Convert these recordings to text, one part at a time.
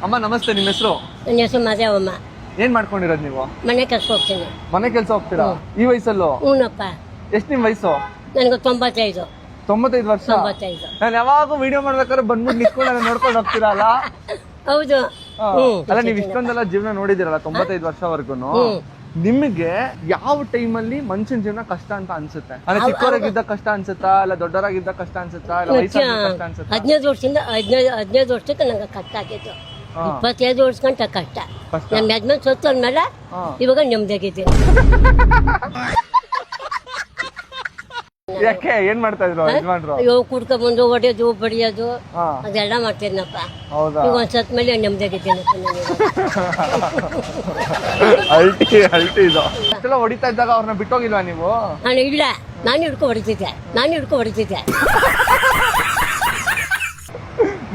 ಅಮ್ಮ ನಮಸ್ತೆ, ನಿಮ್ಮ ಹೆಸರು? ನನ್ನ ಹೆಸರು ಮಾದೇವಮ್ಮ. ಏನ್ ಮಾಡ್ಕೊಂಡಿರೋದು ನೀವು? ಮನೆ ಕೆಲಸ ಹೋಗ್ತೀನಿ. ಮನೆ ಕೆಲಸ ಹೋಗ್ತೀರಾ ಈ ವಯಸ್ಸಲ್ಲೂ? ಹ್ಞೂನಪ್ಪ. ಎಷ್ಟು ನಿಮ್ ವಯಸ್ಸು? ನನಗೆ 95. 95 ವರ್ಷ. 95. ನಾನು ಯಾವಾಗ ವಿಡಿಯೋ ಮಾಡ್ಬೇಕಾದ್ರೆ ಬಂದ್ಬಿಟ್ಟು ನಿಂತ್ಕೊಂಡು ನಾನು ನೋಡ್ಕೊಂಡು ಹೋಗ್ತೀರಲ್ಲ? ಹೌದು. ಅಲ್ಲ, ನೀವ್ ಇಷ್ಟೊಂದೆಲ್ಲ ಜೀವನ ನೋಡಿದಿರಲ್ಲ 95 ವರ್ಷವರೆಗೂ. ನಿಮಗೆ ಯಾವ ಟೈಮಲ್ಲಿ ಮನುಷ್ಯನ ಜೀವನ ಕಷ್ಟ ಅಂತ ಅನ್ಸುತ್ತೆ? ಅಂದ್ರೆ ಚಿಕ್ಕವರಾಗಿದ್ದ ಕಷ್ಟ ಅನ್ಸುತ್ತಾ, ಇಲ್ಲ ದೊಡ್ಡವರಾಗಿದ್ದ ಕಷ್ಟ ಅನ್ಸುತ್ತಾ, ಇಲ್ಲ ವಯಸ್ಸಾಗಿದ್ದ ಕಷ್ಟ ಅನ್ಸುತ್ತಾ? 15 ವರ್ಷದಿಂದ 15 ವರ್ಷಕ್ಕೆ ನಂಗೆ ಕಷ್ಟ ಆಗಿತ್ತು. 25 ವರ್ಷ ಗಂಟ ಕಷ್ಟ. ನಮ್ಮ ಯಜಮಾನ್ ಸತ್ತು ಅಂದ್ಮೇಲೆ ಇವಾಗ ನೆಮ್ಮದಿಯಾಗಿದ್ದೀನಿ. ಯಾಕೆ, ಏನ್ ಮಾಡ್ತಾ ಇದ್ರು ಯಜಮಾನ್ರು? ಅಯ್ಯೋ, ಕುಡ್ಕೊಂಡ್ಬಂದು ಹೊಡೆಯೋದು ಬಡಿಯೋದು ಅದೆಲ್ಲ ಮಾಡ್ತಿದ್ನಪ್ಪ. ಹೌದಾ? ಈಗ ಒಂದ್ ಸತ್ ಮೇಲೆ ನೆಮ್ಮದಿಯಾಗಿದ್ದೀನಪ್ಪ ನಾನು. ಅಲ್ಟಿ ಇದು. ಇಷ್ಟೆಲ್ಲ ಹೊಡಿತಾ ಇದ್ದಾಗ ಅವ್ರನ್ನ ಬಿಟ್ಟೋಗಿಲ್ವಾ ನೀವು? ನಾನು ಇಲ್ಲ, ನಾನು ಹಿಡ್ಕೊ ಹೊಡಿತಿದ್ದೆ.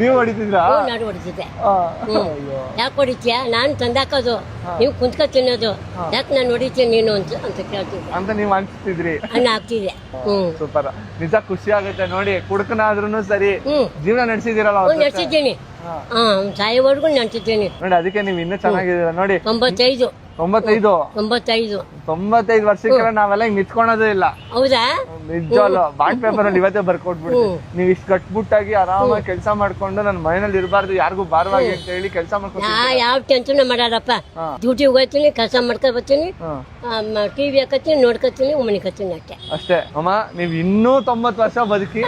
ನೀವು ಹೊಡಿತಿದ್ರಾ? ನಾನು ಹೊಡಿತಿದ್ದೆ. ಯಾಕೆ ಹೊಡಿತೀಯ? ನಾನು ತಂದಾಕೋದು, ನೀವು ಕುಂತ್ಕೊ ತಿನ್ನೋದು. ಯಾಕೆ ನಾನು ಹೊಡಿತೀನಿ ನೀನು ಅಂತ ಕೇಳ್ತಿದ್ದೆ ಅಂತ ನೀವ್ ಅನ್ಸ್ತಿದ್ರಿ? ಅನ್ನ ಹಾಕ್ತಿದ್ದೆ. ಸೂಪರ್. ನಿಜ ಖುಷಿ ಆಗುತ್ತೆ ನೋಡಿ. ಕುಡುಕನಾದ್ರೂ ಸರಿ ಜೀವನ ನಡೆಸಿದಿರಲ್ಲ. ನಡೆಸಿದ್ದೀನಿ, ಸಾಯೋವರೆಗೂ ನಡೆಸಿದ್ದೀನಿ ನೋಡಿ. ಅದಕ್ಕೆ ನೀವ್ ಇನ್ನೂ ಚೆನ್ನಾಗಿದ್ದೀರಾ ನೋಡಿ. 95 ವರ್ಷಕ್ಕೆಲ್ಲ ನಾವೆಲ್ಲ ಹಿಂಗ್ ನಿಂತ್ಕೊಳೋದೇ ಇಲ್ಲ. ಹೌದಾ? ನಿಜವಲ್ಲ. ಬಾಂಡ್ ಪೇಪರ್ ಅಲ್ಲಿ ಇವತ್ತೇ ಬರ್ಕೊಟ್ಬಿಡ್ತೀವಿ. ನೀವ್ ಇಷ್ಟ ಕಟ್ಬಿಟ್ಟಾಗಿ ಆರಾಮಾಗಿ ಕೆಲಸ ಮಾಡ್ಕೊಂಡು ನನ್ನ ಮನೆಯಲ್ಲಿ ಇರಬಾರ್ದು, ಯಾರಿಗೂ ಭಾರವಾಗಿ ಅಂತ ಹೇಳಿ ಕೆಲಸ ಮಾಡ್ಕೊಂಡು ಯಾವ ಟೆನ್ಷನ್ ಮಾಡಲ್ಲಪ್ಪ. ಡ್ಯೂಟಿಗೆ ಹೋಗ್ತೀನಿ, ಕೆಲಸ ಮಾಡ್ಕೊ ಬರ್ತೀನಿ, ಟಿವಿ ಹಾಕತ್ತೀನಿ, ನೋಡ್ಕೊತೀನಿ, ಮನೆ ಕತ್ತೀನಿ ಅಷ್ಟೇ. ಅಷ್ಟೇ ಅಮ್ಮ. ನೀವ್ ಇನ್ನೂ 90 ವರ್ಷ ಬದುಕಿ